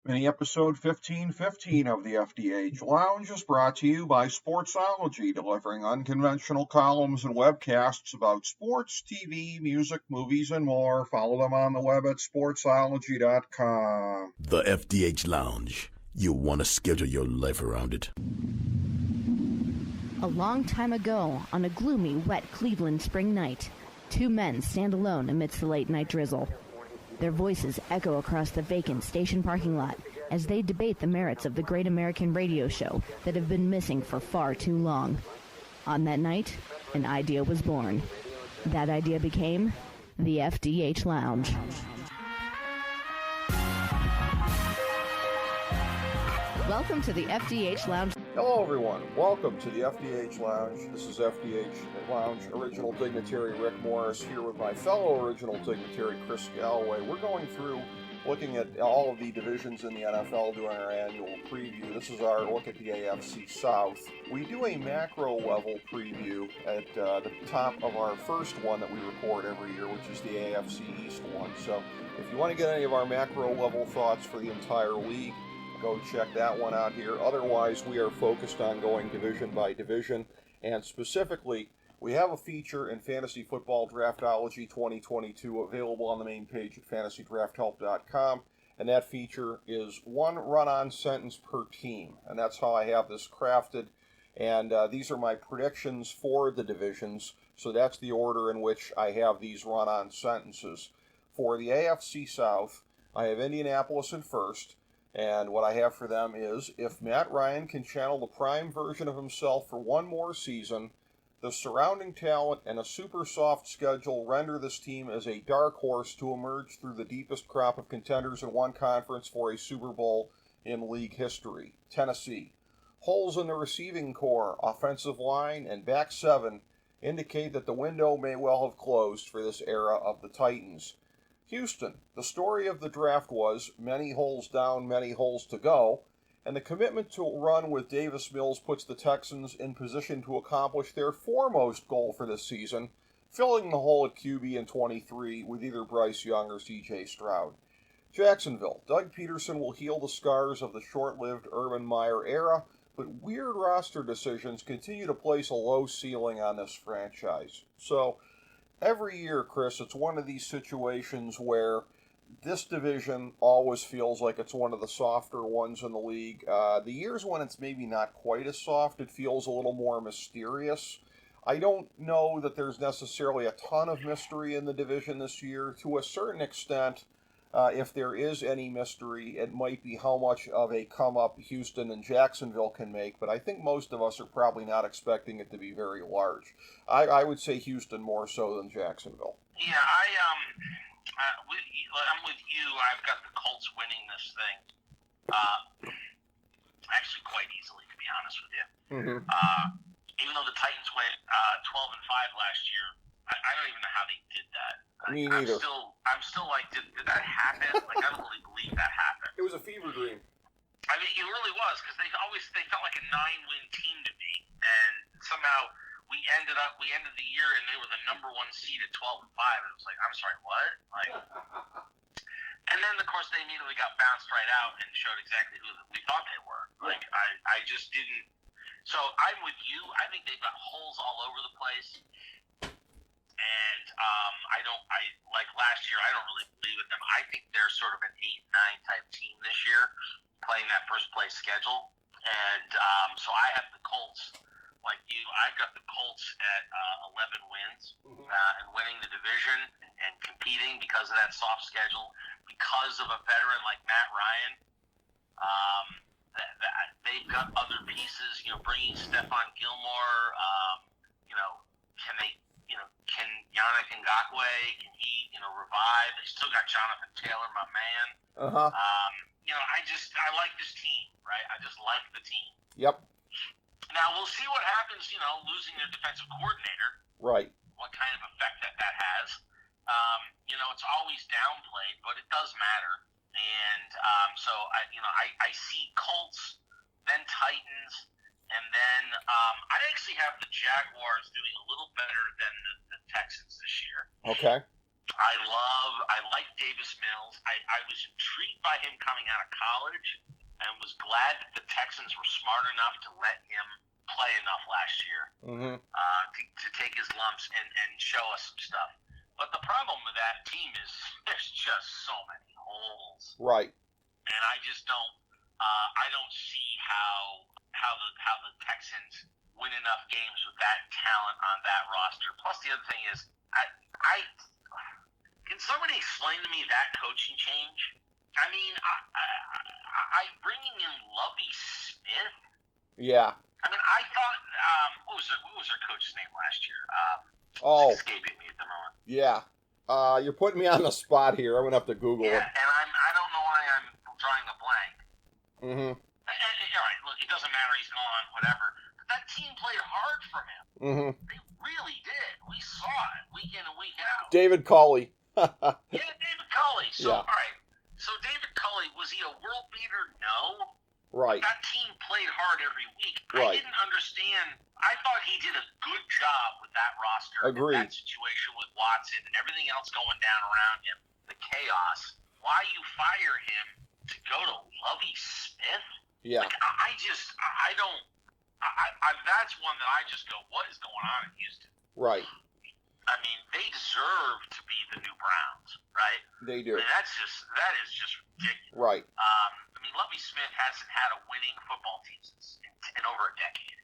Mini episode 1515 of the FDH Lounge is brought to you by Sportsology, delivering unconventional columns and webcasts about sports, TV, music, movies, and more. Follow them on the web at sportsology.com. The FDH Lounge. You want to schedule your life around it. A long time ago, on a gloomy, wet Cleveland spring night, two men stand alone amidst the late-night drizzle. Their voices echo across the vacant station parking lot as they debate the merits of the great American radio show that have been missing for far too long. On that night, an idea was born. That idea became the FDH Lounge. Welcome to the FDH Lounge. Hello, everyone. Welcome to the FDH Lounge. This is FDH Lounge original dignitary Rick Morris here with my fellow original dignitary Chris Galloway. We're going through looking at all of the divisions in the NFL doing our annual preview. This is our look at the AFC South. We do a macro level preview at the top of our first one that we record every year, which is the AFC East one. So if you want to get any of our macro level thoughts for the entire league, go check that one out here. Otherwise, we are focused on going division by division, and specifically, we have a feature in Fantasy Football Draftology 2022 available on the main page at fantasydrafthelp.com, and that feature is one run-on sentence per team, and that's how I have this crafted, and these are my predictions for the divisions, so that's the order in which I have these run-on sentences. For the AFC South, I have Indianapolis in first, and what I have for them is, if Matt Ryan can channel the prime version of himself for one more season, the surrounding talent and a super soft schedule render this team as a dark horse to emerge through the deepest crop of contenders in one conference for a Super Bowl in league history. Tennessee. Holes in the receiving core, offensive line, and back seven indicate that the window may well have closed for this era of the Titans. Houston, the story of the draft was many holes down, many holes to go, and the commitment to run with Davis Mills puts the Texans in position to accomplish their foremost goal for this season, filling the hole at QB in 23 with either Bryce Young or C.J. Stroud. Jacksonville, Doug Peterson will heal the scars of the short-lived Urban Meyer era, but weird roster decisions continue to place a low ceiling on this franchise. So, every year, Chris, it's one of these situations where this division always feels like it's one of the softer ones in the league. The years when it's maybe not quite as soft, it feels a little more mysterious. I don't know that there's necessarily a ton of mystery in the division this year. To a certain extent, if there is any mystery, it might be how much of a come-up Houston and Jacksonville can make, but I think most of us are probably not expecting it to be very large. I would say Houston more so than Jacksonville. Yeah, I'm with you. I've got the Colts winning this thing, actually quite easily, to be honest with you. Mm-hmm. Even though the Titans went 12-5 last year, I don't even know how they did that. Me neither. I'm still like, did that happen? Like, I don't really believe that happened. It was a fever dream. I mean, it really was, because they felt like a 9-win team to me, and somehow we ended the year and they were the number one seed at 12-5, and it was like, I'm sorry, what? Like, and then of course they immediately got bounced right out and showed exactly who we thought they were. Like, I just didn't. So I'm with you. I think they've got holes all over the place. And I like last year, I don't really believe in them. I think they're sort of an 8-9 type team this year, playing that first place schedule. And so I have the Colts, like you. I've got the Colts at 11 wins and winning the division and competing because of that soft schedule, because of a veteran like Matt Ryan. They've got other pieces, bringing Stephon Gilmore. Can Yannick Ngakoue, can he, revive? They still got Jonathan Taylor, my man. I like this team, right? I just like the team. Yep. Now, we'll see what happens, losing their defensive coordinator. Right. What kind of effect that has. It's always downplayed, but it does matter. And so, I see Colts, then Titans, and then I actually have the Jaguars doing a little better than the Texans this year. Okay. I like Davis Mills. I was intrigued by him coming out of college and was glad that the Texans were smart enough to let him play enough last year to take his lumps and show us some stuff. But the problem with that team is there's just so many holes. Right. And I just don't see how the Texans win enough games with that talent on that roster. Plus the other thing is I can somebody explain to me that coaching change? I mean, I bringing in Lovie Smith. Yeah. I mean, I thought what was their coach's name last year? It's escaping me at the moment. Yeah. You're putting me on the spot here. I'm gonna have to Google it. Yeah, and I don't know why I'm drawing a blank. Mm-hmm. All right, look, it doesn't matter. He's gone, whatever. But that team played hard for him. Mm-hmm. They really did. We saw it week in and week out. David Culley. Yeah, David Culley. So, yeah. All right. So David Culley, was he a world beater? No. Right. That team played hard every week. Right. I didn't understand. I thought he did a good job with that roster. Agreed. And that situation with Watson and everything else going down around him, the chaos. Why you fire him to go to Lovie Smith? Yeah. Like, I don't. That's one that I just go, what is going on in Houston? Right. I mean, they deserve to be the new Browns, right? They do. I mean, that is just ridiculous. Right. I mean, Lovie Smith hasn't had a winning football team since in over a decade.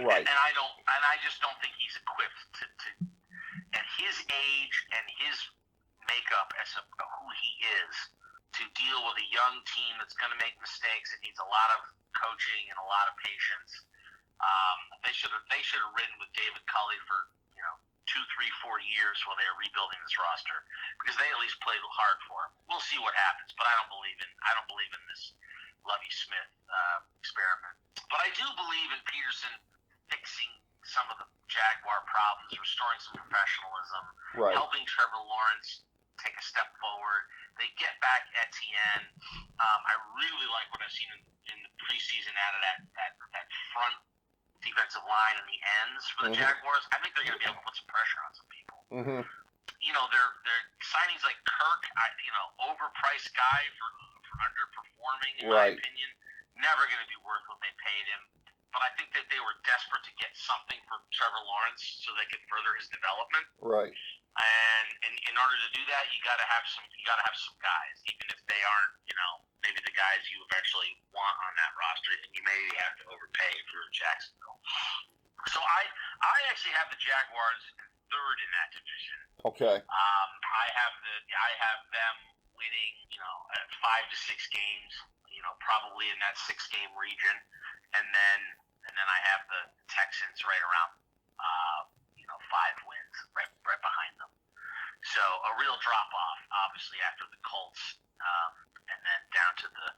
Right. And I just don't think he's equipped to at his age and his makeup as who he is to deal with a young team that's going to make mistakes. It needs a lot of coaching and a lot of patience. They should have ridden with David Culley for 2, 3, 4 years while they were rebuilding this roster, because they at least played hard for him. We'll see what happens, but I don't believe in this Lovie Smith experiment. But I do believe in Peterson fixing some of the Jaguar problems, restoring some professionalism, Right. helping Trevor Lawrence take a step forward. They get back Etienne. I really like what I've seen in the preseason out of that front defensive line and the ends for the Jaguars. I think they're going to be able to put some pressure on some people. Mm-hmm. Their signings like Kirk, overpriced guy for underperforming, in Right. my opinion, never going to be worth what they paid him. But I think that they were desperate to get something for Trevor Lawrence so they could further his development. Right. And in order to do that, you got to have some guys, even if they aren't, maybe the guys you eventually want on that roster, and you maybe have to overpay if you're in Jacksonville. So I actually have the Jaguars third in that division. Okay. I have them winning, 5 to 6 games, probably in that 6-game region, and then I have the Texans right around 5 wins, right behind them. So a real drop off, obviously, after the Colts, and then down to the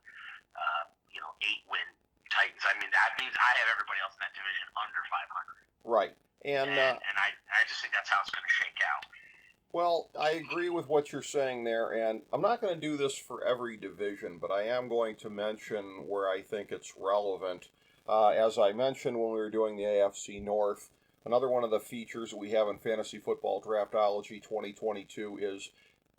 8-win Titans. I mean, that means I have everybody else in that division under 500. Right. And I just think that's how it's going to shake out. Well, I agree with what you're saying there, and I'm not going to do this for every division, but I am going to mention where I think it's relevant. As I mentioned when we were doing the AFC North, another one of the features we have in Fantasy Football Draftology 2022 is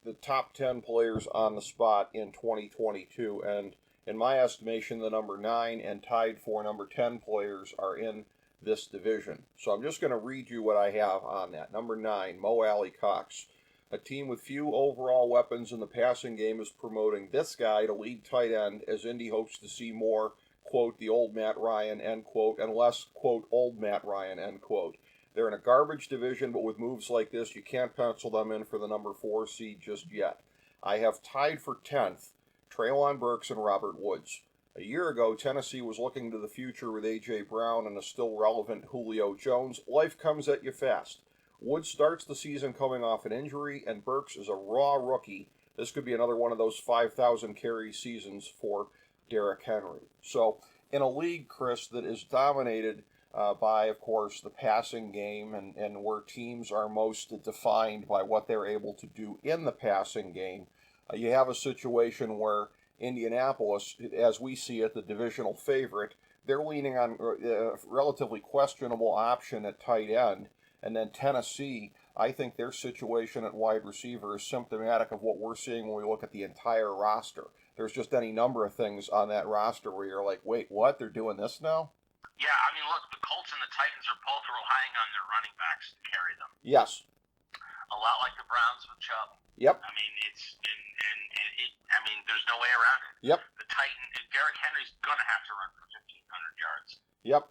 the top 10 players on the spot in 2022, and in my estimation, the number 9 and tied for number 10 players are in this division. So I'm just going to read you what I have on that. Number 9, Mo Alley Cox. A team with few overall weapons in the passing game is promoting this guy to lead tight end, as Indy hopes to see more, quote, the old Matt Ryan, end quote, and less, quote, old Matt Ryan, end quote. They're in a garbage division, but with moves like this, you can't pencil them in for the number 4 seed just yet. I have tied for 10th, Treylon Burks and Robert Woods. A year ago, Tennessee was looking to the future with A.J. Brown and a still relevant Julio Jones. Life comes at you fast. Woods starts the season coming off an injury, and Burks is a raw rookie. This could be another one of those 5,000 carry seasons for Derrick Henry. So, in a league, Chris, that is dominated by, of course, the passing game and where teams are most defined by what they're able to do in the passing game, you have a situation where Indianapolis, as we see it, the divisional favorite, they're leaning on a relatively questionable option at tight end, and then Tennessee, I think their situation at wide receiver is symptomatic of what we're seeing when we look at the entire roster. There's just any number of things on that roster where you're like, wait, what? They're doing this now? Yeah, I mean, look, the Colts and the Titans are both relying on their running backs to carry them. Yes. A lot like the Browns with Chubb. Yep. I mean, I mean, there's no way around it. Yep. The Derrick Henry's going to have to run for 1,500 yards. Yep.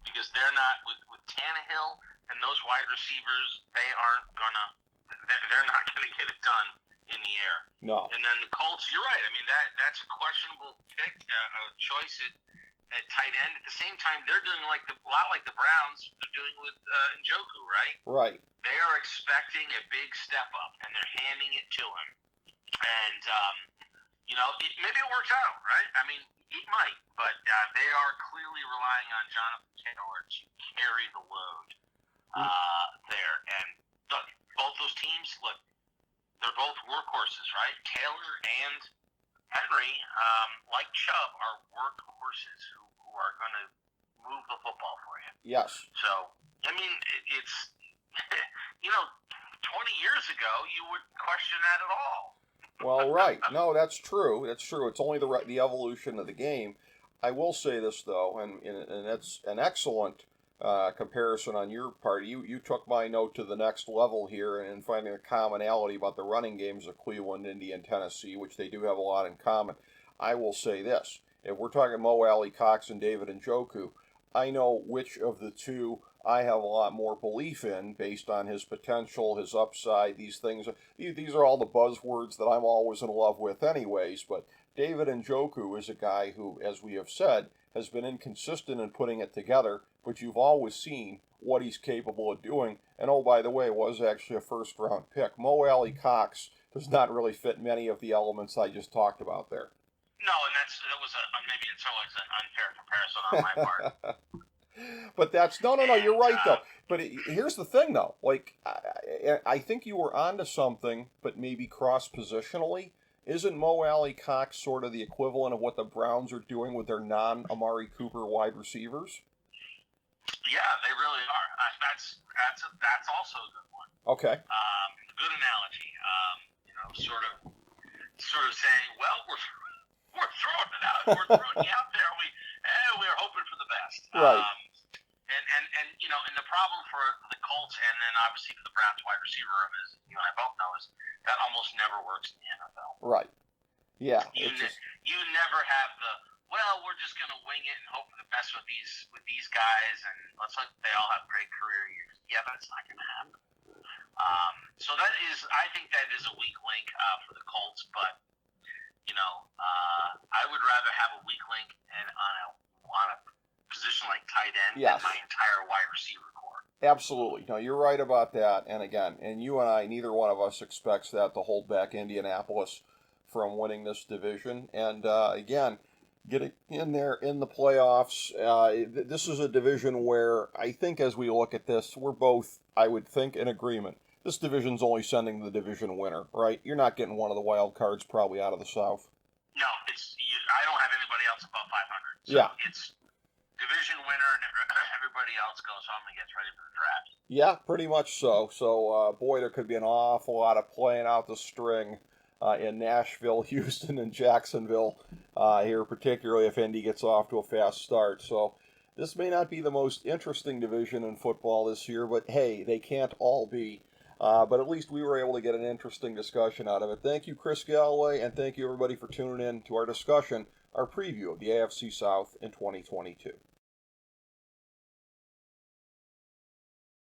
Because they're not, with Tannehill and those wide receivers, they're not going to get it done in the air. No. And then the Colts, you're right. I mean, that's a questionable pick, choice at tight end. At the same time, they're doing a lot like the Browns are doing with Njoku, right? Right. They are expecting a big step up, and they're handing it to him. And, maybe it works out, right? I mean, it might, but they are clearly relying on Jonathan Taylor to carry the load there. And look, both those teams, they're both workhorses, right? Taylor and Henry, like Chubb, are workhorses who are going to move the football for you. Yes. So, I mean, it's, 20 years ago, you wouldn't question that at all. Well, right. No, that's true. That's true. It's only the evolution of the game. I will say this, though, and that's an excellent comparison on your part. You took my note to the next level here in finding a commonality about the running games of Cleveland, Indy, and Tennessee, which they do have a lot in common. I will say this. If we're talking Mo Alley Cox and David Njoku, I know which of the two I have a lot more belief in based on his potential, his upside, these things. These are all the buzzwords that I'm always in love with anyways, but David Njoku is a guy who, as we have said, has been inconsistent in putting it together, but you've always seen what he's capable of doing, and oh, by the way, was actually a first-round pick. Mo Alley Cox does not really fit many of the elements I just talked about there. No, and that was maybe in some ways an unfair comparison on my part. But that's no. You're right though. But here's the thing though. I think you were onto something, but maybe cross positionally. Isn't Mo Alley Cox sort of the equivalent of what the Browns are doing with their non-Amari Cooper wide receivers? Yeah, they really are. That's also a good one. Okay. Good analogy. Sort of saying, well, we're throwing it out. We're throwing you out there. We're hoping for the best. Right. And the problem for the Colts and then obviously for the Browns wide receiver room is, you and I both know, is that almost never works in the NFL. Right. Yeah. You never have we're just going to wing it and hope for the best with these guys, and let's hope they all have great career years. Yeah, that's not going to happen. So I think that is a weak link for the Colts, but I would rather have a weak link on a position like tight end than my entire wide receiver core. Absolutely. No, you're right about that. And again, you and I, neither one of us expects that to hold back Indianapolis from winning this division. And again, getting in there in the playoffs, this is a division where I think as we look at this, we're both, I would think, in agreement. This division's only sending the division winner, right? You're not getting one of the wild cards probably out of the South. No, I don't have anybody else above 500. So yeah. It's division winner and everybody else goes home and gets ready for the draft. Yeah, pretty much so. So, boy, there could be an awful lot of playing out the string in Nashville, Houston, and Jacksonville here, particularly if Indy gets off to a fast start. So this may not be the most interesting division in football this year, but hey, they can't all be. But at least we were able to get an interesting discussion out of it. Thank you, Chris Galloway, and thank you, everybody, for tuning in to our discussion, our preview of the AFC South in 2022.